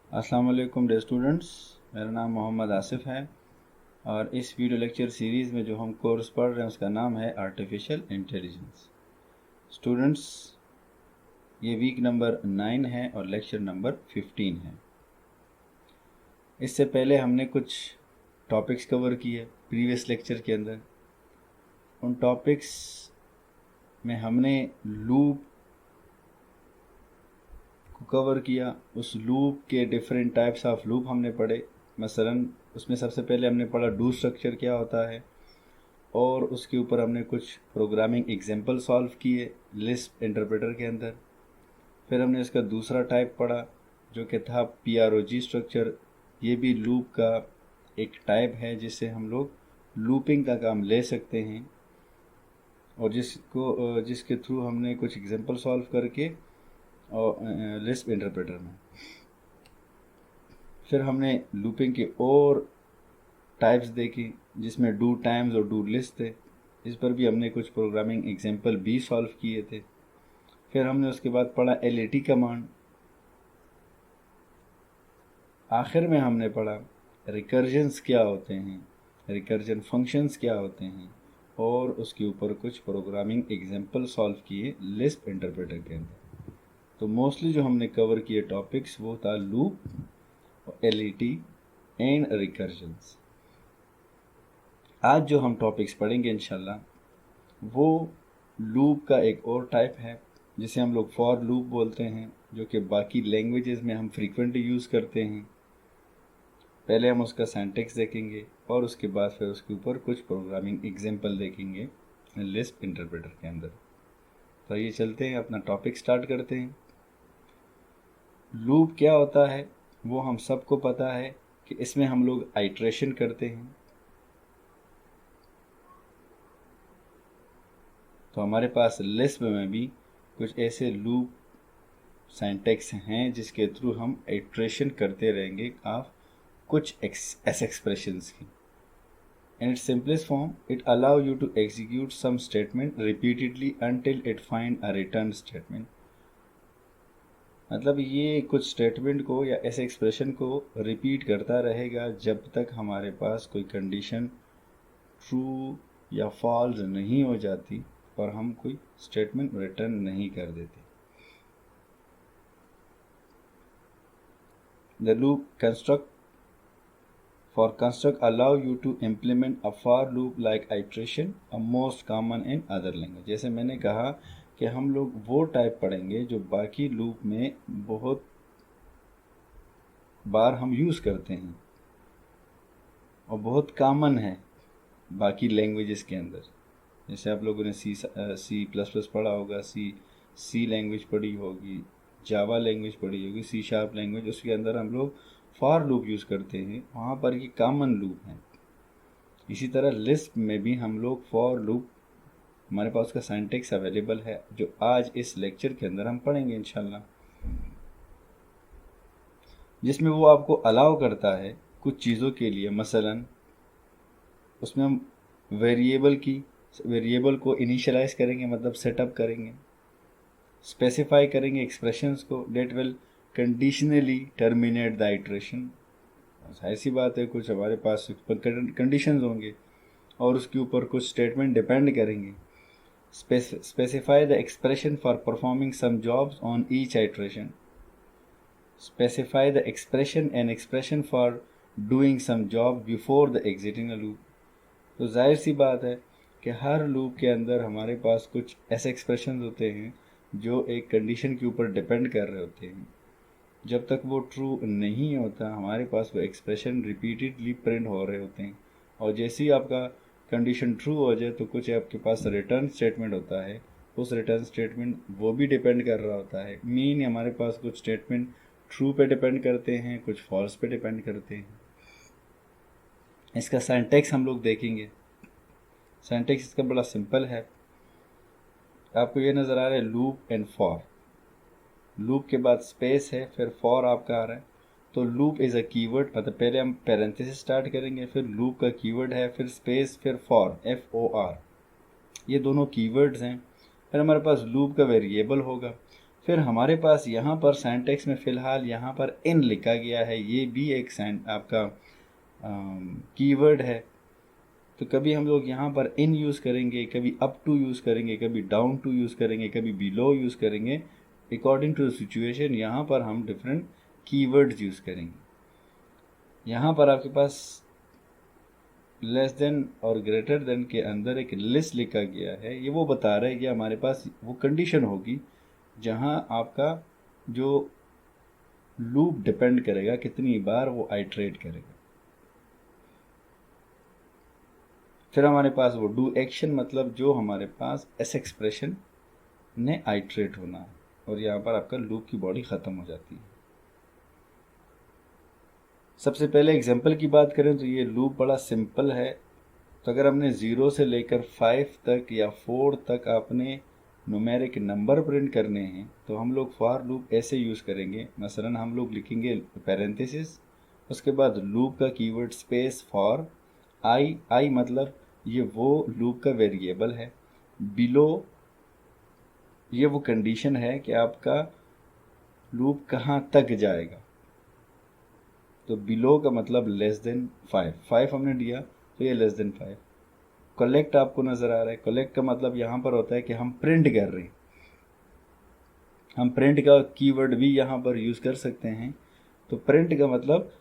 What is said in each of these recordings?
अस्सलाम वालेकुम dear students, मेरा नाम मोहम्मद आसिफ है और इस वीडियो लेक्चर सीरीज़ में जो हम कोर्स पढ़ रहे हैं उसका नाम है आर्टिफिशियल इंटेलिजेंस। स्टूडेंट्स, ये वीक नंबर 9 है और लेक्चर नंबर 15 है। इससे पहले हमने कुछ टॉपिक्स कवर किए प्रीवियस लेक्चर के अंदर। उन टॉपिक्स में हमने लूप को कवर किया। उस लूप के डिफरेंट टाइप्स ऑफ लूप हमने पढ़े। मसलन उसमें सबसे पहले हमने पढ़ा डू स्ट्रक्चर क्या होता है, और उसके ऊपर हमने कुछ प्रोग्रामिंग एग्जांपल सॉल्व किए लिस्प इंटरप्रेटर के अंदर। फिर हमने इसका दूसरा टाइप पढ़ा जो कि था PROG स्ट्रक्चर। ये भी लूप का एक टाइप है जिससे हम लोग लूपिंग का काम ले सकते हैं और जिसके थ्रू हमने कुछ एग्जांपल सॉल्व करके और लिस्प इंटरप्रेटर में। फिर हमने लूपिंग के और टाइप्स देखी जिसमें डू टाइम्स और डू लिस्ट थे। इस पर भी हमने कुछ प्रोग्रामिंग एग्जांपल भी सॉल्व किए थे। फिर हमने उसके बाद पढ़ा LAT कमांड। आखिर में हमने पढ़ा रिकर्जन्स क्या होते हैं, रिकर्जन फंक्शंस क्या होते हैं, और उसके ऊपर कुछ प्रोग्रामिंग एग्जांपल सॉल्व किए लिस्प इंटरप्रेटर के अंदर। तो मोस्टली जो हमने कवर किए टॉपिक्स वो था लूप, LAT एंड रिकर्जन्स। आज जो हम टॉपिक्स पढ़ेंगे इंशाल्लाह वो लूप का एक और टाइप है जिसे हम लोग फॉर लूप बोलते हैं, जो कि बाकी लैंग्वेजेस में हम फ्रीक्वेंटली यूज़ करते हैं। पहले हम उसका सिंटैक्स देखेंगे और उसके बाद फिर उसके ऊपर कुछ प्रोग्रामिंग एग्जांपल देखेंगे लिस्प इंटरप्रेटर के अंदर। तो ये चलते हैं, अपना टॉपिक स्टार्ट करते हैं। लूप क्या होता है वो हम सबको पता है कि इसमें हम लोग आइट्रेशन करते हैं। तो हमारे पास लिस्प में भी कुछ ऐसे लूप सिंटैक्स हैं जिसके थ्रू हम आइट्रेशन करते रहेंगे ऑफ कुछ ऐसे एक्सप्रेशंस की। In its simplest form, it allows you to execute some statement repeatedly until it find a return statement। मतलब ये कुछ स्टेटमेंट को या ऐसे एक्सप्रेशन को रिपीट करता रहेगा जब तक हमारे पास कोई कंडीशन ट्रू या फॉल्स नहीं हो जाती और हम कोई स्टेटमेंट रिटर्न नहीं कर देते। The loop construct allow you to implement a for loop like iteration, a most common in other language। जैसे मैंने कहा कि हम लोग वो टाइप पढ़ेंगे जो बाकी लूप में बहुत बार हम यूज़ करते हैं और बहुत कॉमन है बाकी लैंग्वेजेस के अंदर। जैसे आप लोगों ने C++ पढ़ा होगा, सी लैंग्वेज पढ़ी होगी, जावा लैंग्वेज पढ़ी होगी, C# लैंग्वेज, उसके अंदर हम लोग फॉर लूप यूज़ करते हैं, वहाँ पर ये कॉमन लूप है। इसी तरह लिस्प में भी हम लोग फॉर लूप, हमारे पास उसका सिंटैक्स अवेलेबल है जो आज इस लेक्चर के अंदर हम पढ़ेंगे इंशाल्लाह, जिसमें वो आपको अलाउ करता है कुछ चीज़ों के लिए। मसलन उसमें हम वेरिएबल को इनिशियलाइज करेंगे, मतलब सेटअप करेंगे, स्पेसिफाई करेंगे एक्सप्रेशंस को that will conditionally terminate the iteration. ऐसी बात है, कुछ हमारे पास कंडीशंस होंगे और उसके ऊपर कुछ स्टेटमेंट डिपेंड करेंगे। Specify the expression for performing some jobs on each iteration. Specify the expression and expression for doing some job before the exiting a loop. तो जाहिर सी बात है कि हर लूप के अंदर हमारे पास कुछ ऐसे एक्सप्रेशन होते हैं जो एक कंडीशन के ऊपर डिपेंड कर रहे होते हैं। जब तक वो ट्रू नहीं होता हमारे पास वो एक्सप्रेशन रिपीटेडली प्रिंट हो रहे होते हैं, और जैसे ही आपका कंडीशन ट्रू हो जाए तो कुछ आपके पास रिटर्न स्टेटमेंट होता है। उस रिटर्न स्टेटमेंट वो भी डिपेंड कर रहा होता है। मीन हमारे पास कुछ स्टेटमेंट ट्रू पे डिपेंड करते हैं, कुछ फॉल्स पे डिपेंड करते हैं। इसका सिंटैक्स हम लोग देखेंगे। सिंटैक्स इसका बड़ा सिंपल है। आपको ये नज़र आ रहा है लूप एंड फॉर। लूप के बाद स्पेस है, फिर फॉर आपका आ रहा है। तो लूप इज़ अ कीवर्ड, मतलब पहले हम पैरेंथेसिस स्टार्ट करेंगे, फिर लूप का कीवर्ड है, फिर स्पेस, फिर फॉर FOR। ये दोनों कीवर्ड्स हैं। फिर हमारे पास लूप का वेरिएबल होगा, फिर हमारे पास यहाँ पर सिंटैक्स में फ़िलहाल यहाँ पर इन लिखा गया है, ये भी एक आपका कीवर्ड है। तो कभी हम लोग यहाँ पर इन यूज़ करेंगे, कभी अप टू यूज़ करेंगे, कभी डाउन टू यूज़ करेंगे, कभी बिलो यूज़ करेंगे। अकॉर्डिंग टू द सिचुएशन यहाँ पर हम डिफरेंट कीवर्ड्स यूज़ करेंगे। यहाँ पर आपके पास लेस देन और ग्रेटर देन के अंदर एक लिस्ट लिखा गया है। ये वो बता रहा है कि हमारे पास वो कंडीशन होगी जहाँ आपका जो लूप डिपेंड करेगा कितनी बार वो आइट्रेट करेगा। फिर हमारे पास वो डू एक्शन, मतलब जो हमारे पास एस एक्सप्रेशन ने आइट्रेट होना है, और यहाँ पर आपका लूप की बॉडी ख़त्म हो जाती है। सबसे पहले एग्जांपल की बात करें तो ये लूप बड़ा सिंपल है। तो अगर हमने 0 से लेकर 5 तक या 4 तक आपने न्यूमेरिक नंबर प्रिंट करने हैं तो हम लोग फॉर लूप ऐसे यूज़ करेंगे। मसलन हम लोग लिखेंगे पैरेंथेसिस, उसके बाद लूप का कीवर्ड स्पेस फॉर आई मतलब ये वो लूप का वेरिएबल है। बिलो ये वो कंडीशन है कि आपका लूप कहाँ तक जाएगा। तो बिलो का मतलब लेस देन 5 हमने दिया तो ये लेस देन 5। कलेक्ट आपको नज़र आ रहा है, कलेक्ट का मतलब यहाँ पर होता है कि हम प्रिंट कर रहे हैं। हम प्रिंट का कीवर्ड भी यहाँ पर यूज़ कर सकते हैं। तो प्रिंट का मतलब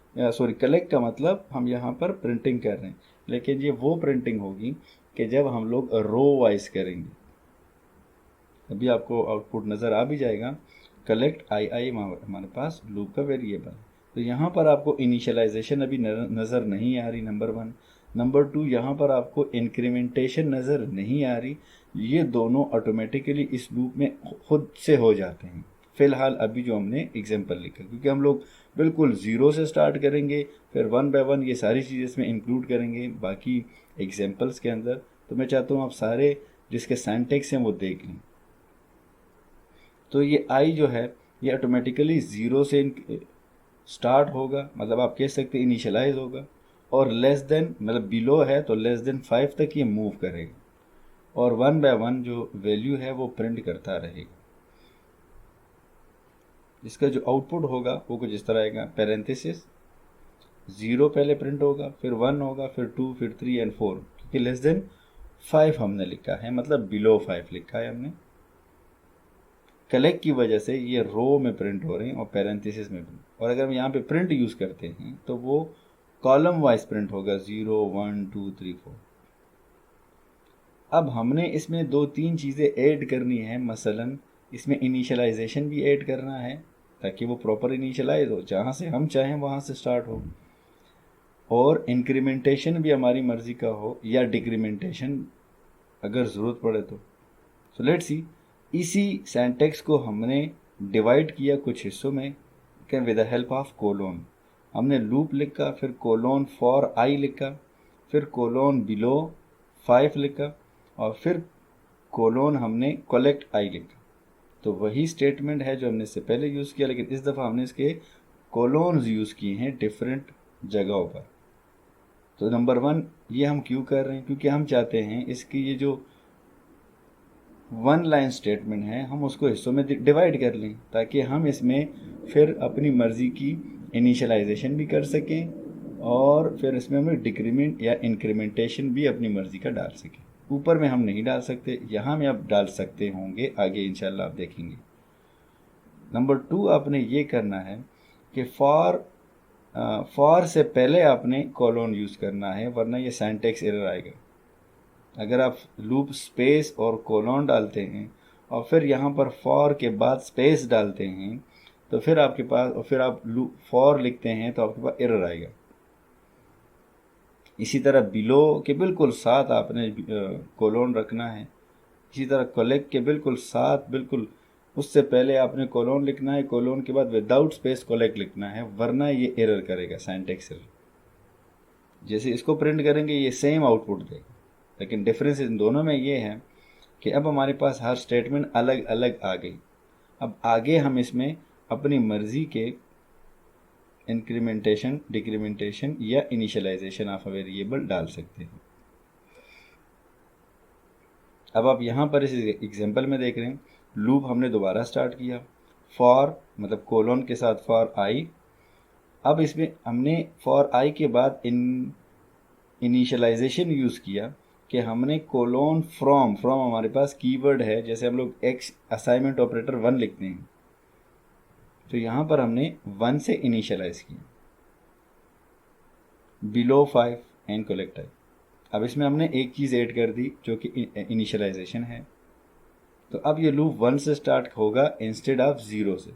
कलेक्ट का मतलब हम यहाँ पर प्रिंटिंग कर रहे हैं, लेकिन ये वो प्रिंटिंग होगी कि जब हम लोग रो वाइज करेंगे। अभी आपको आउटपुट नज़र आ भी जाएगा। कलेक्ट आई हमारे पास लूप का वेरिएबल। तो यहाँ पर आपको इनिशियलाइजेशन अभी नज़र नहीं आ रही, नंबर 1। नंबर 2, यहाँ पर आपको इंक्रीमेंटेशन नज़र नहीं आ रही। ये दोनों ऑटोमेटिकली इस लूप में खुद से हो जाते हैं फ़िलहाल अभी जो हमने एग्जांपल लिखा, क्योंकि हम लोग बिल्कुल 0 से स्टार्ट करेंगे, फिर 1 बाय 1 ये सारी चीज़ें इसमें इंक्लूड करेंगे बाकी एग्जांपल्स के अंदर। तो मैं चाहता हूँ आप सारे जिसके सिंटैक्स हैं वो देख लें। तो ये आई जो है ये ऑटोमेटिकली 0 से स्टार्ट होगा, मतलब आप कह सकते हैं इनिशियलाइज होगा, और लेस देन मतलब बिलो है तो लेस देन 5 तक ये मूव करेगा, और 1 बाय 1 जो वैल्यू है वो प्रिंट करता रहेगा। इसका जो आउटपुट होगा वो कुछ इस तरह आएगा। पैरेंथेसिस 0 पहले प्रिंट होगा, फिर 1 होगा, फिर 2, फिर 3 एंड 4, क्योंकि लेस देन 5 हमने लिखा है, मतलब बिलो 5 लिखा है हमने। कलेक्ट की वजह से ये रो में प्रिंट हो रहे हैं और पैरेंथेसिस में भी। और अगर हम यहाँ पे प्रिंट यूज़ करते हैं तो वो कॉलम वाइज प्रिंट होगा, 0, 1, 2, 3, 4। अब हमने इसमें 2-3 चीज़ें ऐड करनी है। मसलन इसमें इनिशियलाइजेशन भी ऐड करना है ताकि वो प्रॉपर इनिशियलाइज हो, जहाँ से हम चाहें वहाँ से स्टार्ट हो, और इंक्रीमेंटेशन भी हमारी मर्ज़ी का हो या डिक्रीमेंटेशन अगर ज़रूरत पड़े तो। सो लेट्स सी, इसी सिंटैक्स को हमने डिवाइड किया कुछ हिस्सों में with the help of colon. हमने लूप लिखा, फिर कोलोन फॉर आई लिखा, फिर कोलोन बिलो 5 लिखा, और फिर कोलोन हमने कलेक्ट आई लिखा। तो वही स्टेटमेंट है जो हमने इससे पहले यूज़ किया, लेकिन इस दफ़ा हमने इसके कोलोन्स यूज़ किए हैं डिफरेंट जगहों पर। तो नंबर 1 ये हम क्यों कर रहे हैं, क्योंकि हम चाहते हैं इसकी ये जो 1 लाइन स्टेटमेंट है हम उसको हिस्सों में डिवाइड कर लें, ताकि हम इसमें फिर अपनी मर्ज़ी की इनिशियलाइजेशन भी कर सकें, और फिर इसमें हम डिक्रीमेंट या इंक्रीमेंटेशन भी अपनी मर्ज़ी का डाल सकें। ऊपर में हम नहीं डाल सकते, यहाँ में आप डाल सकते होंगे, आगे इंशाल्लाह आप देखेंगे। नंबर 2 आपने ये करना है कि फॉर से पहले आपने कोलोन यूज़ करना है, वरना ये सिंटैक्स एरर आएगा। अगर आप लूप स्पेस और कोलोन डालते हैं और फिर यहाँ पर फॉर के बाद स्पेस डालते हैं तो फिर आपके पास, और फिर आप लूप फॉर लिखते हैं तो आपके पास एरर आएगा। इसी तरह बिलो के बिल्कुल साथ आपने कोलोन रखना है। इसी तरह कलेक्ट के बिल्कुल साथ, बिल्कुल उससे पहले आपने कोलोन लिखना है, कोलोन के बाद विदाउट स्पेस कलेक्ट लिखना है, वरना ये एरर करेगा, सिंटैक्स एरर। जैसे इसको प्रिंट करेंगे ये सेम आउटपुट देगा, लेकिन डिफरेंस इन दोनों में ये है कि अब हमारे पास हर स्टेटमेंट अलग अलग आ गई। अब आगे हम इसमें अपनी मर्ज़ी के इंक्रीमेंटेशन, डिक्रीमेंटेशन या इनिशियलाइजेशन ऑफ अ वेरिएबल डाल सकते हैं। अब आप यहाँ पर इस एग्जांपल में देख रहे हैं, लूप हमने दोबारा स्टार्ट किया, फॉर मतलब कोलोन के साथ फॉर आई। अब इसमें हमने फॉर आई के बाद इनिशियलाइजेशन यूज़ किया कि हमने कोलोन फ्रॉम हमारे पास कीवर्ड है, जैसे हम लोग एक्स असाइनमेंट ऑपरेटर 1 लिखते हैं, तो यहाँ पर हमने 1 से इनिशियलाइज किया, बिलो 5 एंड कलेक्ट आई। अब इसमें हमने एक चीज़ ऐड कर दी जो कि इनिशियलाइजेशन है। तो अब ये लूप 1 से स्टार्ट होगा इंस्टेड ऑफ 0 से,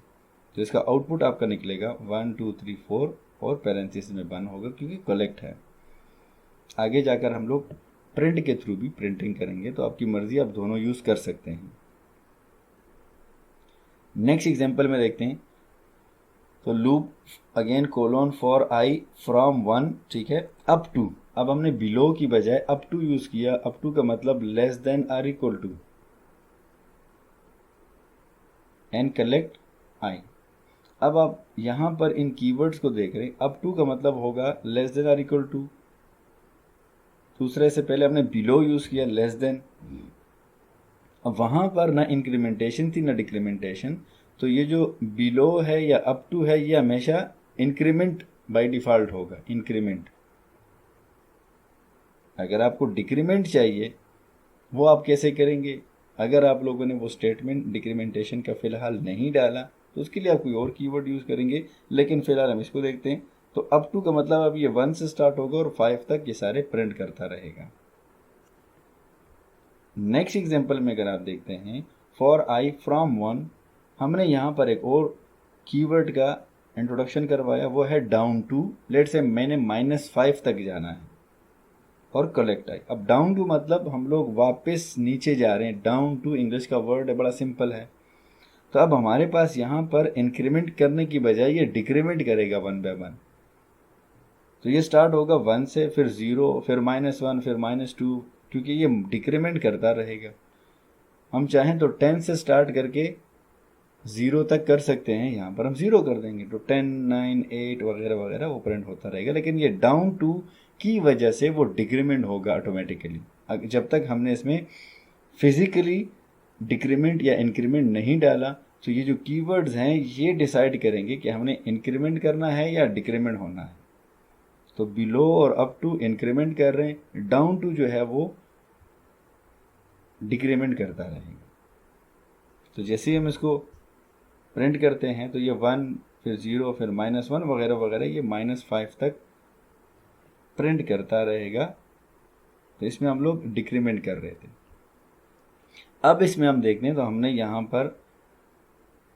तो इसका आउटपुट आपका निकलेगा 1 2 3 4 और पैरेंथेसिस में 1 होगा क्योंकि कलेक्ट है। आगे जाकर हम लोग प्रिंट के थ्रू भी प्रिंटिंग करेंगे, तो आपकी मर्जी, आप दोनों यूज़ कर सकते हैं। नेक्स्ट एग्जांपल में देखते हैं। तो loop again colon for I from 1, ठीक है, अप टू। अब हमने बिलो की बजाय अप टू यूज़ किया। अप टू का मतलब less than or equal to and collect आई। अब आप यहाँ पर इन कीवर्ड्स को देख रहे हैं। अप टू का मतलब होगा less than or equal to, दूसरे से पहले हमने बिलो यूज़ किया लेस देन। अब वहाँ पर ना इंक्रीमेंटेशन थी ना डिक्रीमेंटेशन, तो ये जो बिलो है या अप टू है ये हमेशा इंक्रीमेंट बाय डिफ़ॉल्ट होगा, इंक्रीमेंट। अगर आपको डिक्रीमेंट चाहिए वो आप कैसे करेंगे? अगर आप लोगों ने वो स्टेटमेंट डिक्रीमेंटेशन का फ़िलहाल नहीं डाला तो उसके लिए आप कोई और कीवर्ड यूज़ करेंगे, लेकिन फ़िलहाल हम इसको देखते हैं। तो अप टू का मतलब अब ये 1 से स्टार्ट होगा और 5 तक ये सारे प्रिंट करता रहेगा। नेक्स्ट एग्जांपल में अगर आप देखते हैं, फॉर आई फ्रॉम 1, हमने यहाँ पर एक और कीवर्ड का इंट्रोडक्शन करवाया, वो है डाउन टू। लेट से मैंने -5 तक जाना है और कलेक्ट आई। अब डाउन टू मतलब हम लोग वापस नीचे जा रहे हैं। डाउन टू इंग्लिश का वर्ड है, बड़ा सिंपल है। तो अब हमारे पास यहाँ पर इंक्रीमेंट करने की बजाय ये डिक्रीमेंट करेगा 1 बाय 1। तो ये स्टार्ट होगा 1 से, फिर 0, फिर -1, फिर -2, क्योंकि ये डिक्रीमेंट करता रहेगा। हम चाहें तो 10 से स्टार्ट करके 0 तक कर सकते हैं, यहाँ पर हम 0 कर देंगे तो 10, 9, 8 वगैरह वगैरह वो प्रिंट होता रहेगा। लेकिन ये डाउन टू की वजह से वो डिक्रीमेंट होगा ऑटोमेटिकली। जब तक हमने इसमें फिजिकली डिक्रीमेंट या इंक्रीमेंट नहीं डाला, तो ये जो कीवर्ड्स हैं ये डिसाइड करेंगे कि हमने इंक्रीमेंट करना है या डिक्रीमेंट होना है। तो बिलो और अप टू इंक्रीमेंट कर रहे हैं, डाउन टू जो है वो डिक्रीमेंट करता रहेगा। तो जैसे ही हम इसको प्रिंट करते हैं तो ये 1, फिर 0, फिर -1 वगैरह वगैरह, ये -5 तक प्रिंट करता रहेगा। तो इसमें हम लोग डिक्रीमेंट कर रहे थे। अब इसमें हम देखें तो हमने यहाँ पर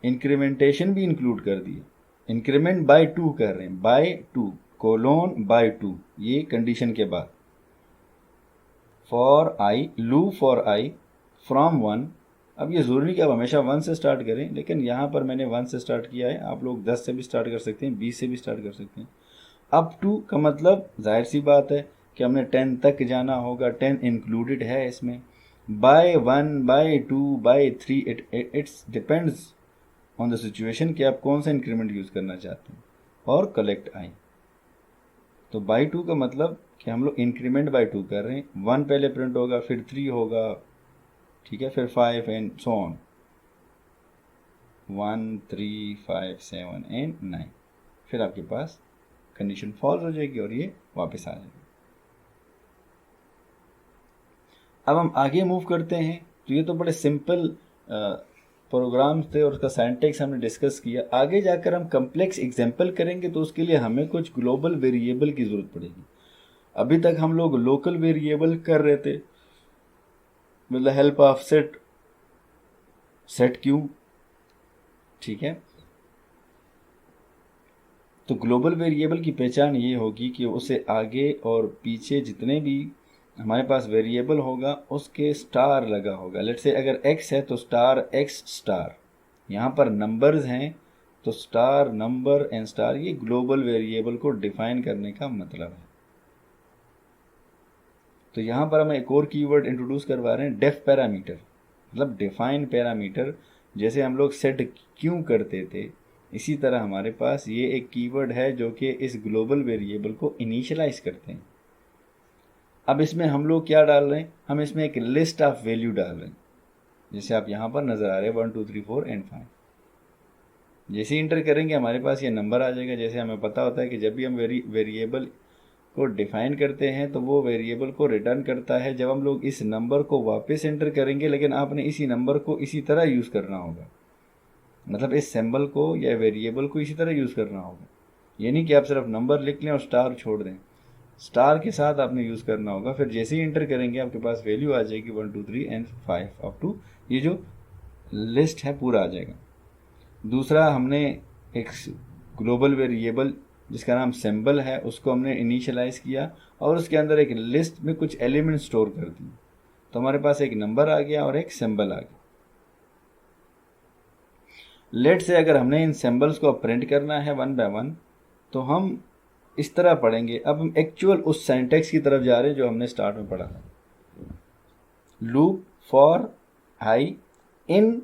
इंक्रीमेंटेशन भी इंक्लूड कर दिया। इंक्रीमेंट बाय 2 कर रहे हैं, बाय 2 कोलोन बाय 2, ये कंडीशन के बाद। For I, loop for I from 1। अब ये ज़रूरी कि आप हमेशा 1 से स्टार्ट करें, लेकिन यहाँ पर मैंने 1 से स्टार्ट किया है। आप लोग 10 से भी स्टार्ट कर सकते हैं, 20 से भी स्टार्ट कर सकते हैं। अप टू का मतलब जाहिर सी बात है कि हमने 10 तक जाना होगा, 10 इंक्लूडेड है इसमें। By 1, by 2, by 3, it's depends on the situation कि आप कौन सा इंक्रीमेंट यूज़ करना चाहते हैं। और कलेक्ट आई, तो बाय 2 का मतलब कि हम लोग इंक्रीमेंट बाय 2 कर रहे हैं। 1 पहले प्रिंट होगा, फिर 3 होगा, ठीक है, फिर 5 एंड सो ऑन, 1, 3, 5, 7 एंड 9। फिर आपके पास कंडीशन फॉल्स हो जाएगी और ये वापस आ जाएगी। अब हम आगे मूव करते हैं। तो ये तो बड़े सिंपल प्रोग्राम्स थे और उसका सिंटैक्स हमने डिस्कस किया। आगे जाकर हम कम्प्लेक्स एग्जाम्पल करेंगे, तो उसके लिए हमें कुछ ग्लोबल वेरिएबल की ज़रूरत पड़ेगी। अभी तक हम लोग लोकल वेरिएबल कर रहे थे with the help of set Q, ठीक है। तो ग्लोबल वेरिएबल की पहचान ये होगी कि उसे आगे और पीछे जितने भी हमारे पास वेरिएबल होगा उसके स्टार लगा होगा। लेट्स से अगर x है तो स्टार x स्टार, यहाँ पर नंबर्स हैं तो स्टार नंबर एंड स्टार, ये ग्लोबल वेरिएबल को डिफाइन करने का मतलब है। तो यहाँ पर हम एक और कीवर्ड इंट्रोड्यूस करवा रहे हैं, डेफ पैरामीटर, मतलब डिफाइन पैरामीटर। जैसे हम लोग सेट क्यों करते थे, इसी तरह हमारे पास ये एक कीवर्ड है जो कि इस ग्लोबल वेरिएबल को इनिशियलाइज करते हैं। अब इसमें हम लोग क्या डाल रहे हैं, हम इसमें एक लिस्ट ऑफ वैल्यू डाल रहे हैं, जैसे आप यहाँ पर नज़र आ रहे हैं 1, 2, 3, 4 एंड 5। जैसे ही इंटर करेंगे हमारे पास ये नंबर आ जाएगा। जैसे हमें पता होता है कि जब भी हम वेरिएबल को डिफाइन करते हैं तो वो वेरिएबल को रिटर्न करता है जब हम लोग इस नंबर को वापस एंटर करेंगे, लेकिन आपने इसी नंबर को इसी तरह यूज़ करना होगा। मतलब इस सिंबल को या वेरिएबल को इसी तरह यूज़ करना होगा। ये नहीं कि आप सिर्फ नंबर लिख लें और स्टार छोड़ दें, स्टार के साथ आपने यूज़ करना होगा। फिर जैसे ही इंटर करेंगे आपके पास वैल्यू आ जाएगी 1 2 3 एंड 5 अप टू ये जो लिस्ट है पूरा आ जाएगा। दूसरा, हमने एक ग्लोबल वेरिएबल जिसका नाम सिंबल है उसको हमने इनिशियलाइज किया और उसके अंदर एक लिस्ट में कुछ एलिमेंट स्टोर कर दिए, तो हमारे पास एक नंबर आ गया और एक सिंबल आ गया। लेट से अगर हमने इन सिंबल्स को प्रिंट करना है वन बाय वन तो हम इस तरह पढ़ेंगे। अब हम एक्चुअल उस सिंटैक्स की तरफ जा रहे हैं जो हमने स्टार्ट में पढ़ा था। Loop for I in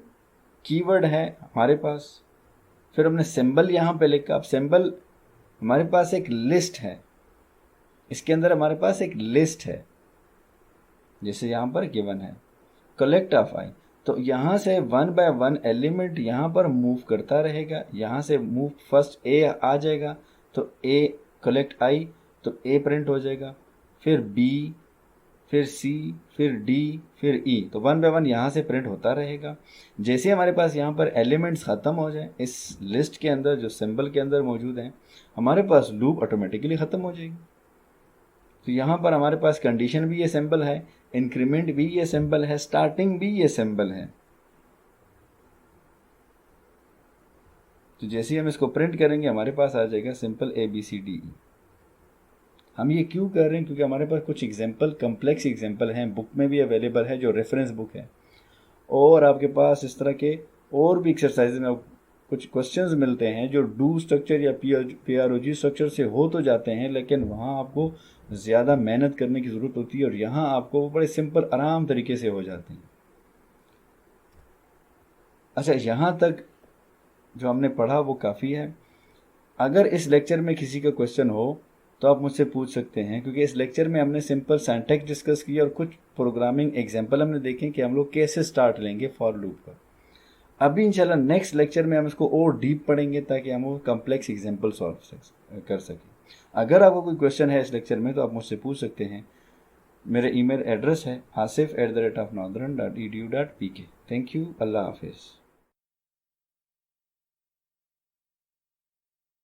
keyword है हमारे पास, फिर हमने सिंबल यहाँ पे लिखा। अब सिंबल हमारे पास एक लिस्ट है, इसके अंदर हमारे पास एक लिस्ट है जैसे यहाँ पर गिवन है कलेक्ट ऑफ आई, तो यहाँ से वन बाय वन एलिमेंट यहाँ पर मूव करता रहेगा। यहाँ से मूव फर्स्ट ए आ जाएगा तो ए कलेक्ट आई तो ए प्रिंट हो जाएगा, फिर बी, फिर सी, फिर डी, फिर ई, तो वन बाय वन यहाँ से प्रिंट होता रहेगा। जैसे हमारे पास यहाँ पर एलिमेंट्स ख़त्म हो जाए इस लिस्ट के अंदर जो सिंबल के अंदर मौजूद हैं, हमारे पास लूप ऑटोमेटिकली ख़त्म हो जाएगी। तो यहाँ पर हमारे पास कंडीशन भी ये सिंबल है, इंक्रीमेंट भी ये सिंबल है, स्टार्टिंग भी ये सिंबल है। तो जैसे ही हम इसको प्रिंट करेंगे हमारे पास आ जाएगा सिंपल ABCDE। हम ये क्यों कर रहे हैं? क्योंकि हमारे पास कुछ एग्जाम्पल, कम्प्लेक्स एग्जाम्पल हैं, बुक में भी अवेलेबल है जो रेफरेंस बुक है, और आपके पास इस तरह के और भी एक्सरसाइज में कुछ क्वेश्चंस मिलते हैं जो डू स्ट्रक्चर या PROG स्ट्रक्चर से हो तो जाते हैं, लेकिन वहाँ आपको ज़्यादा मेहनत करने की ज़रूरत होती है और यहाँ आपको वो बड़े सिंपल आराम तरीके से हो जाते हैं। अच्छा, यहाँ तक जो हमने पढ़ा वो काफ़ी है। अगर इस लेक्चर में किसी का क्वेश्चन हो तो आप मुझसे पूछ सकते हैं, क्योंकि इस लेक्चर में हमने सिंपल सिंटैक्स डिस्कस किया और कुछ प्रोग्रामिंग एग्जांपल हमने देखे कि हम लोग कैसे स्टार्ट लेंगे फॉर लूप पर। अभी इंशाल्लाह नेक्स्ट लेक्चर में हम इसको और डीप पढ़ेंगे ताकि हम वो कम्प्लेक्स एग्जांपल सॉल्व कर सकें। अगर आपको कोई क्वेश्चन है इस लेक्चर में तो आप मुझसे पूछ सकते हैं। मेरे ईमेल एड्रेस है asif@northern.edu.pk। थैंक यू, अल्लाह हाफिज़।